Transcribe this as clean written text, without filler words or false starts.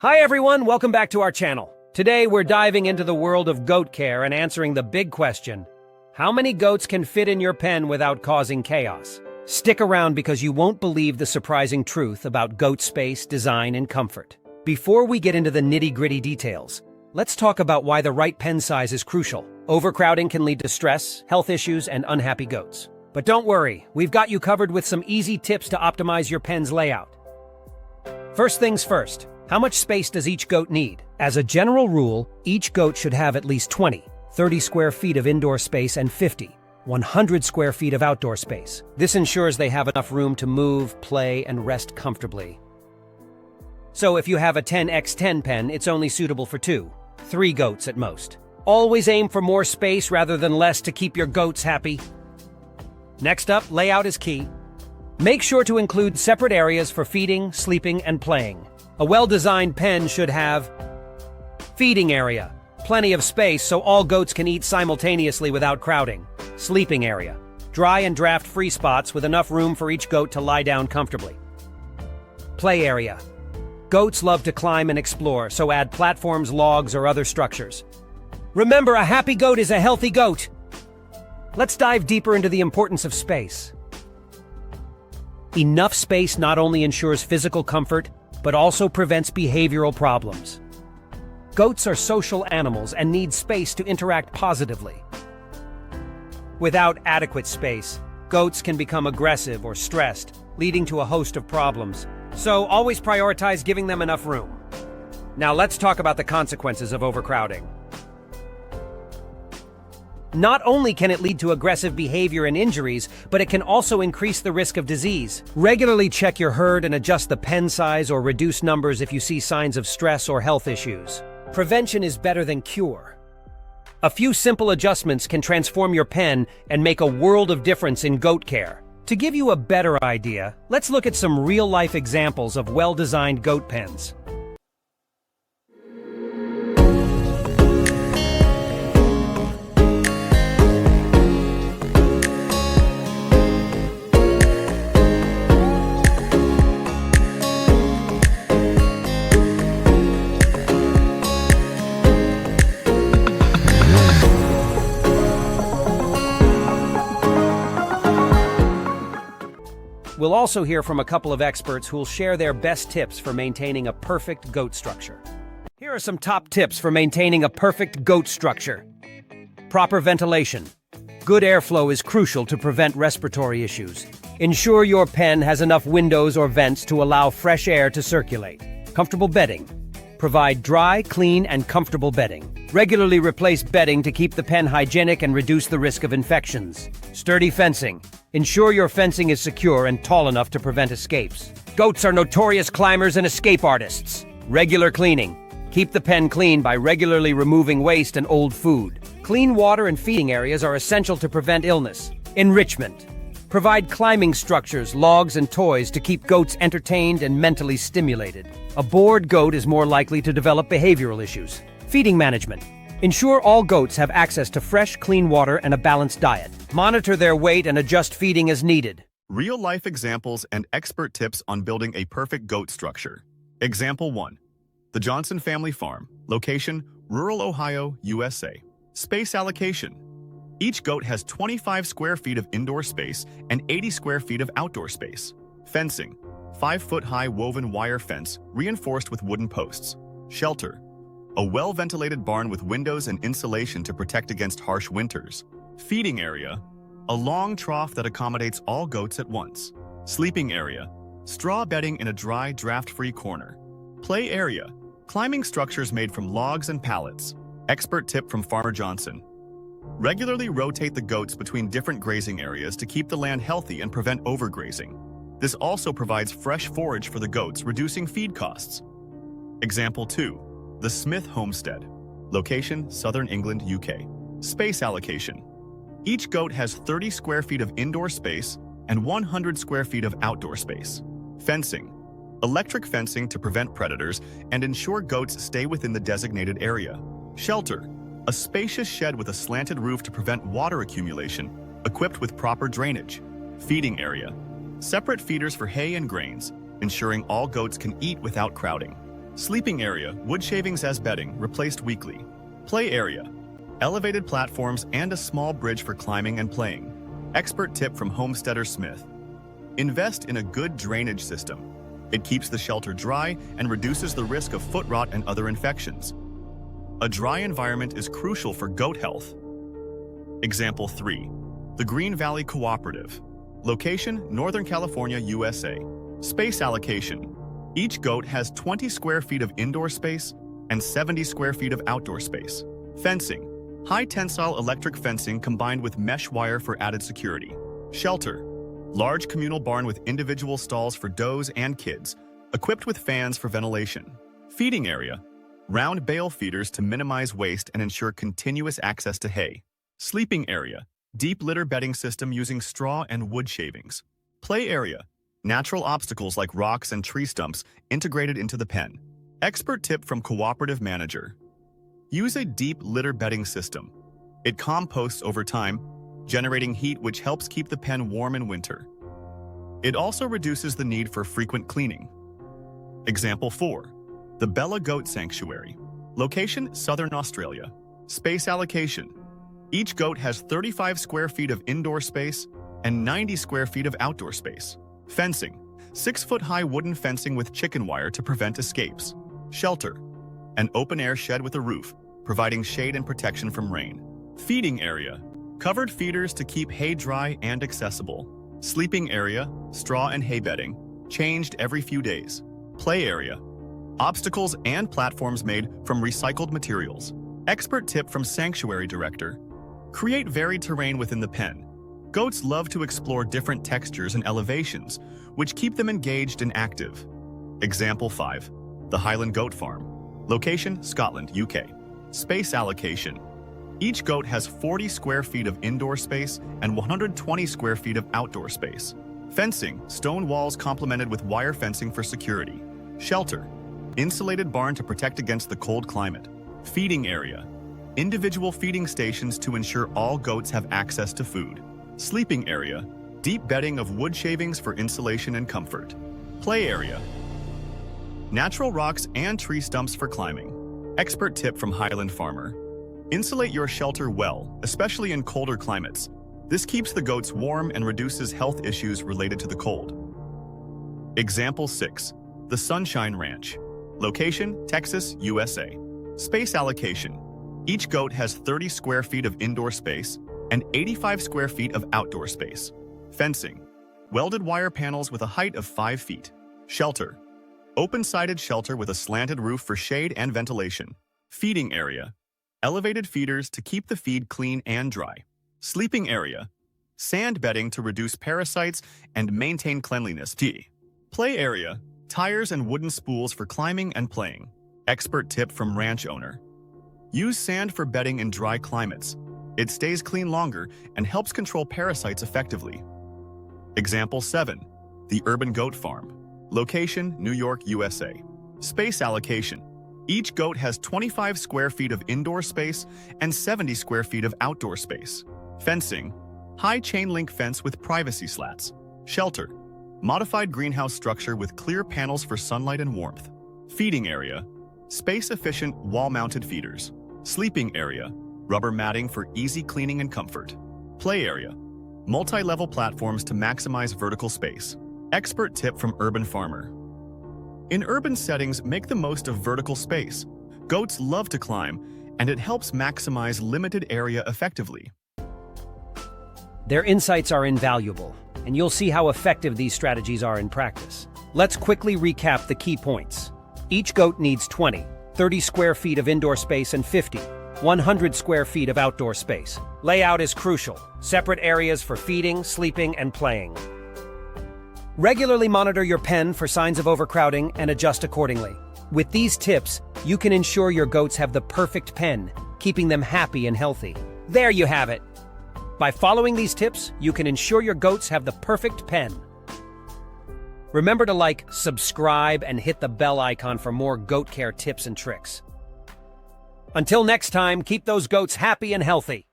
Hi everyone, welcome back to our channel. Today we're diving into the world of goat care and answering the big question: how many goats can fit in your pen without causing chaos? Stick around because you won't believe the surprising truth about goat space, design, and comfort. Before we get into the nitty-gritty details, let's talk about why the right pen size is crucial. Overcrowding can lead to stress, health issues, and unhappy goats. But don't worry, we've got you covered with some easy tips to optimize your pen's layout. First things first, how much space does each goat need? As a general rule, each goat should have at least 30 square feet of indoor space and 100 square feet of outdoor space. This ensures they have enough room to move, play, and rest comfortably. So if you have a 10x10 pen, it's only suitable for 3 goats at most. Always aim for more space rather than less to keep your goats happy. Next up, layout is key. Make sure to include separate areas for feeding, sleeping, and playing. A well-designed pen should have feeding area, plenty of space so all goats can eat simultaneously without crowding. Sleeping area, dry and draft-free spots with enough room for each goat to lie down comfortably. Play area. Goats love to climb and explore, so add platforms, logs, or other structures. Remember, a happy goat is a healthy goat. Let's dive deeper into the importance of space. Enough space not only ensures physical comfort, but also prevents behavioral problems. Goats are social animals and need space to interact positively. Without adequate space, goats can become aggressive or stressed, leading to a host of problems. So always prioritize giving them enough room. Now let's talk about the consequences of overcrowding. Not only can it lead to aggressive behavior and injuries, but it can also increase the risk of disease. Regularly check your herd and adjust the pen size or reduce numbers if you see signs of stress or health issues. Prevention is better than cure. A few simple adjustments can transform your pen and make a world of difference in goat care. To give you a better idea, let's look at some real-life examples of well-designed goat pens. We'll also hear from a couple of experts who will share their best tips for maintaining a perfect goat structure. Here are some top tips for maintaining a perfect goat structure. Proper ventilation. Good airflow is crucial to prevent respiratory issues. Ensure your pen has enough windows or vents to allow fresh air to circulate. Comfortable bedding. Provide dry, clean, and comfortable bedding. Regularly replace bedding to keep the pen hygienic and reduce the risk of infections. Sturdy fencing. Ensure your fencing is secure and tall enough to prevent escapes. Goats are notorious climbers and escape artists. Regular cleaning. Keep the pen clean by regularly removing waste and old food. Clean water and feeding areas are essential to prevent illness. Enrichment. Provide climbing structures, logs, and toys to keep goats entertained and mentally stimulated. A bored goat is more likely to develop behavioral issues. Feeding management. Ensure all goats have access to fresh, clean water and a balanced diet. Monitor their weight and adjust feeding as needed. Real-life examples and expert tips on building a perfect goat structure. Example 1. The Johnson Family Farm. Location, rural Ohio, USA. Space allocation. Each goat has 25 square feet of indoor space and 80 square feet of outdoor space. Fencing. 5-foot-high woven wire fence reinforced with wooden posts. Shelter. A well-ventilated barn with windows and insulation to protect against harsh winters. Feeding area. A long trough that accommodates all goats at once. Sleeping area. Straw bedding in a dry, draft-free corner. Play area. Climbing structures made from logs and pallets. Expert tip from Farmer Johnson. Regularly rotate the goats between different grazing areas to keep the land healthy and prevent overgrazing. This also provides fresh forage for the goats, reducing feed costs. Example 2. The Smith Homestead. Location, Southern England, UK. Space allocation. Each goat has 30 square feet of indoor space and 100 square feet of outdoor space. Fencing. Electric fencing to prevent predators and ensure goats stay within the designated area. Shelter. A spacious shed with a slanted roof to prevent water accumulation, equipped with proper drainage. Feeding area. Separate feeders for hay and grains, ensuring all goats can eat without crowding. Sleeping area, wood shavings as bedding, replaced weekly. Play area. Elevated platforms and a small bridge for climbing and playing. Expert tip from Homesteader Smith. Invest in a good drainage system. It keeps the shelter dry and reduces the risk of foot rot and other infections. A dry environment is crucial for goat health. Example 3. The Green Valley Cooperative. Location, Northern California, USA. Space allocation. Each goat has 20 square feet of indoor space and 70 square feet of outdoor space. Fencing. High tensile electric fencing combined with mesh wire for added security. Shelter. Large communal barn with individual stalls for does and kids, equipped with fans for ventilation. Feeding area. Round bale feeders to minimize waste and ensure continuous access to hay. Sleeping area. Deep litter bedding system using straw and wood shavings. Play area. Natural obstacles like rocks and tree stumps integrated into the pen. Expert tip from Cooperative Manager. Use a deep litter bedding system. It composts over time, generating heat which helps keep the pen warm in winter. It also reduces the need for frequent cleaning. Example 4. The Bella Goat Sanctuary. Location, Southern Australia. Space allocation. Each goat has 35 square feet of indoor space and 90 square feet of outdoor space. Fencing. 6-foot-high wooden fencing with chicken wire to prevent escapes. Shelter. An open-air shed with a roof, providing shade and protection from rain. Feeding area. Covered feeders to keep hay dry and accessible. Sleeping area, straw and hay bedding, changed every few days. Play area. Obstacles and platforms made from recycled materials. Expert tip from Sanctuary Director. Create varied terrain within the pen. Goats love to explore different textures and elevations, which keep them engaged and active. Example 5. The Highland Goat Farm. Location, Scotland, UK. Space allocation. Each goat has 40 square feet of indoor space and 120 square feet of outdoor space. Fencing, stone walls complemented with wire fencing for security. Shelter, insulated barn to protect against the cold climate. Feeding area, individual feeding stations to ensure all goats have access to food. Sleeping area, deep bedding of wood shavings for insulation and comfort. Play area, natural rocks and tree stumps for climbing. Expert tip from Highland Farmer. Insulate your shelter well, especially in colder climates. This keeps the goats warm and reduces health issues related to the cold. Example 6. The Sunshine Ranch. Location, Texas, USA. Space allocation. Each goat has 30 square feet of indoor space and 85 square feet of outdoor space. Fencing. Welded wire panels with a height of 5 feet. Shelter. Open-sided shelter with a slanted roof for shade and ventilation. Feeding area. Elevated feeders to keep the feed clean and dry. Sleeping area. Sand bedding to reduce parasites and maintain cleanliness. Play area. Tires and wooden spools for climbing and playing. Expert tip from ranch owner. Use sand for bedding in dry climates. It stays clean longer and helps control parasites effectively. Example 7. The Urban Goat Farm. Location, New York, USA. Space allocation. Each goat has 25 square feet of indoor space and 70 square feet of outdoor space. Fencing. High chain link fence with privacy slats. Shelter. Modified greenhouse structure with clear panels for sunlight and warmth. Feeding area. Space-efficient wall-mounted feeders. Sleeping area. Rubber matting for easy cleaning and comfort. Play area. Multi-level platforms to maximize vertical space. Expert tip from Urban Farmer. In urban settings, make the most of vertical space. Goats love to climb, and it helps maximize limited area effectively. Their insights are invaluable, and you'll see how effective these strategies are in practice. Let's quickly recap the key points. Each goat needs 30 square feet of indoor space and 100 square feet of outdoor space. Layout is crucial. Separate areas for feeding, sleeping, and playing. Regularly monitor your pen for signs of overcrowding and adjust accordingly. With these tips, you can ensure your goats have the perfect pen, keeping them happy and healthy. There you have it. By following these tips, you can ensure your goats have the perfect pen. Remember to like, subscribe, and hit the bell icon for more goat care tips and tricks. Until next time, keep those goats happy and healthy.